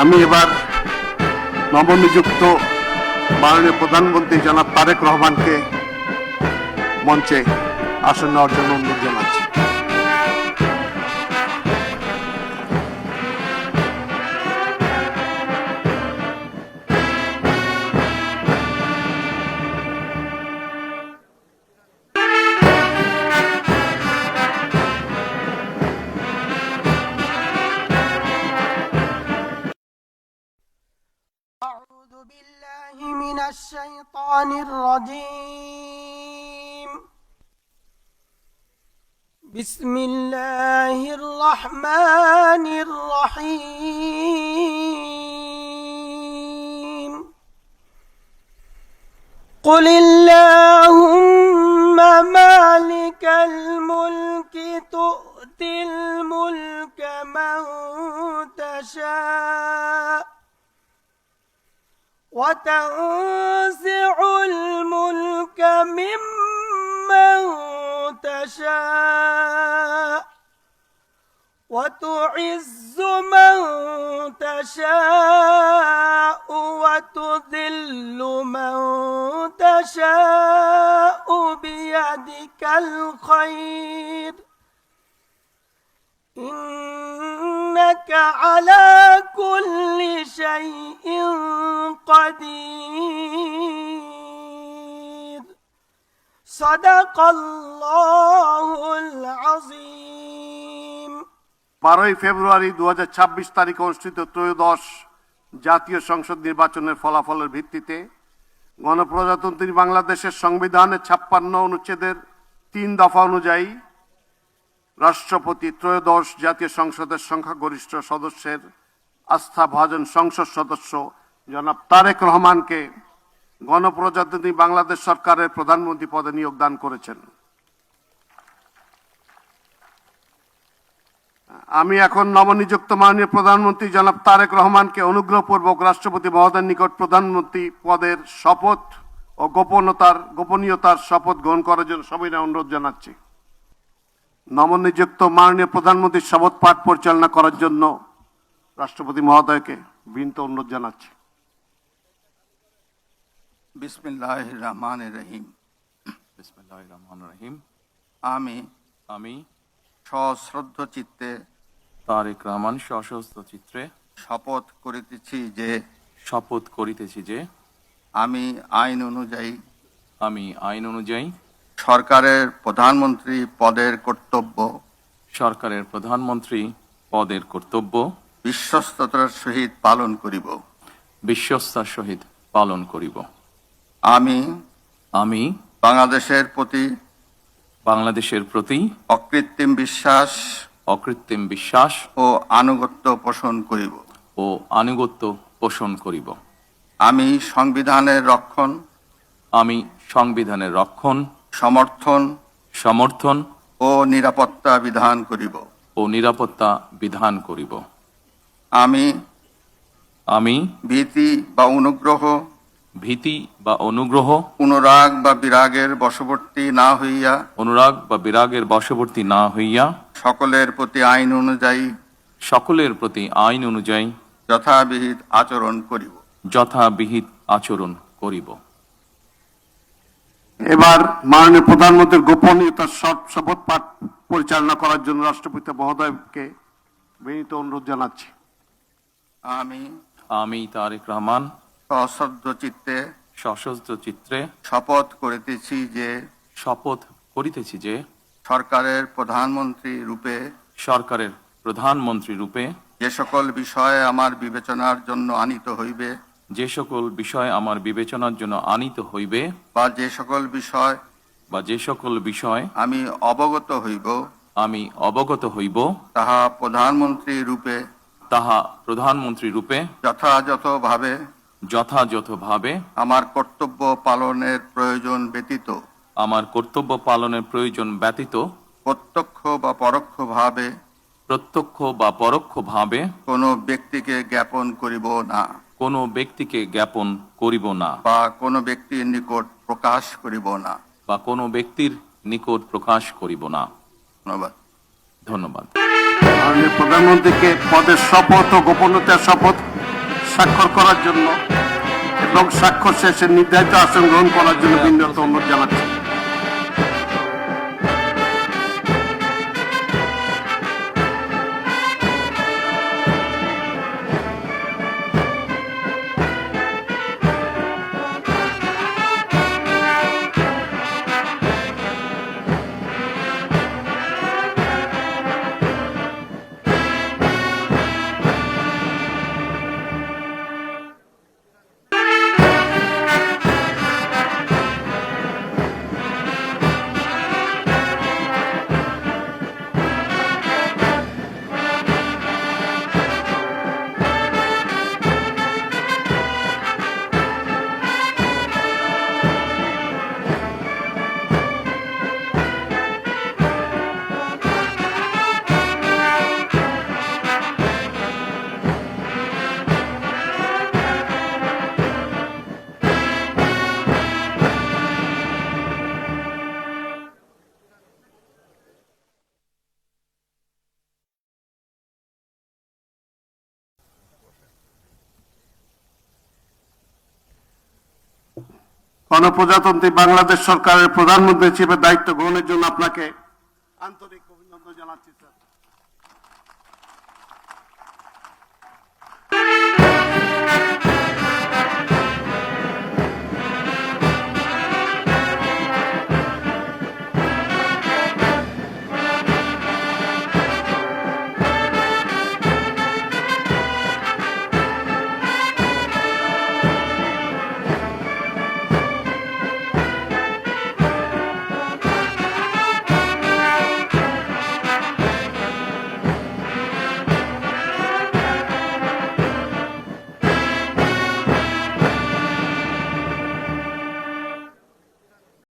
আমি এবার নবনিযুক্ত মাননীয় প্রধানমন্ত্রী জনাব তারেক রহমানকে মঞ্চে আসন নেওয়ার জন্য অনুরোধ জানাচ্ছি। أعوذ بالله من الشيطان الرجيم. بسم الله الرحمن الرحيم. قل اللهم مالك الملك تؤتي الملك من تشاء وتنزع الملك ممن تشاء وتعز من تشاء وتذل من تشاء بيدك الخير إنك على كل شيء قدير. صدق الله العظيم. 12 ফেব্রুয়ারি 2026 তারিখে অনুষ্ঠিত ত্রয়োদশ জাতীয় সংসদ নির্বাচনের ফলাফলের ভিত্তিতে গণপ্রজাতন্ত্রী বাংলাদেশের সংবিধানের 56 অনুচ্ছেদের 3 দফা অনুযায়ী রাষ্ট্রপতি ত্রয়োদশ জাতীয় সংসদের সংখ্যাগরিষ্ঠ সদস্যের আস্থাভাজন সংসদ সদস্য জনাব তারেক রহমানকে গণপ্রজাতন্ত্রী বাংলাদেশ সরকারের প্রধানমন্ত্রী পদে নিয়োগ দান করেছেন। আমি এখন নবনিযুক্ত মাননীয় প্রধানমন্ত্রী জনাব তারেক রহমানকে অনুগ্রহপূর্বক রাষ্ট্রপতি মহোদয়ের নিকট প্রধানমন্ত্রী পদের শপথ ও গোপনীয়তার শপথ গ্রহণ করার জন্য সবিনয় অনুরোধ জানাচ্ছি। নবনিযুক্ত মাননীয় প্রধানমন্ত্রীর শপথ পাঠ পরিচালনা করার জন্য রাষ্ট্রপতি মহোদয়কে বিনীত অনুরোধ জানাচ্ছি। বিসমিল্লাহির রহমানির রহিম। বিসমিল্লাহির রহমানির রহিম। আমি সশ্রদ্ধ চিত্তে তারেক রহমান সশস্ত্র চিত্রে শপথ করিতেছি যে আমি আইন অনুযায়ী সরকারের প্রধানমন্ত্রী পদের কর্তব্য বিশ্বস্ততার সহিত পালন করিব। আমি বাংলাদেশের প্রতি অকৃত্রিম বিশ্বাস ও আনুগত্য পোষণ করিব। আমি সংবিধানের রক্ষণ সমর্থন ও নিরাপত্তা বিধান করিব। আমি ভীতি বা অনুগ্রহ অনুরাগ বা বিরাগের বশবর্তী না হইয়া সকলের প্রতি আইন অনুযায়ী যথাবিহিত আচরণ করিব। এবার মাননীয় প্রধানমন্ত্রীর গোপনীয়তার শপথ পাঠ পরিচালনা করার জন্য রাষ্ট্রপতি মহোদয়কে বিনীত অনুরোধ জানাচ্ছি। আমি তারেক রহমান সশস্ত্র চিত্রে শপথ করিতেছি যে সরকারের প্রধানমন্ত্রী রূপে যে সকল বিষয় আমার বিবেচনার জন্য আনিত হইবে বা যে সকল বিষয় আমি অবগত হইব তাহা প্রধানমন্ত্রী রূপে যথাযথভাবে আমার কর্তব্য পালনের প্রয়োজন ব্যতীত প্রত্যক্ষ বা পরোক্ষভাবে কোনো ব্যক্তিকে জ্ঞাপন করিব না বা কোনো ব্যক্তির নিকট প্রকাশ করিব না। ধন্যবাদ। মাননীয় প্রধানমন্ত্রীকে পদের শপথ ও গোপনীয়তার শপথ স্বাক্ষর করার জন্য এবং স্বাক্ষর শেষে নির্ধারিত আসন গ্রহণ করার জন্য বিনীত অনুরোধ জানাচ্ছি। গণপ্রজাতন্ত্রী বাংলাদেশ সরকারের প্রধানমন্ত্রী হিসেবে দায়িত্ব গ্রহণের জন্য আপনাকে আন্তরিক অভিনন্দন জানাচ্ছি স্যার।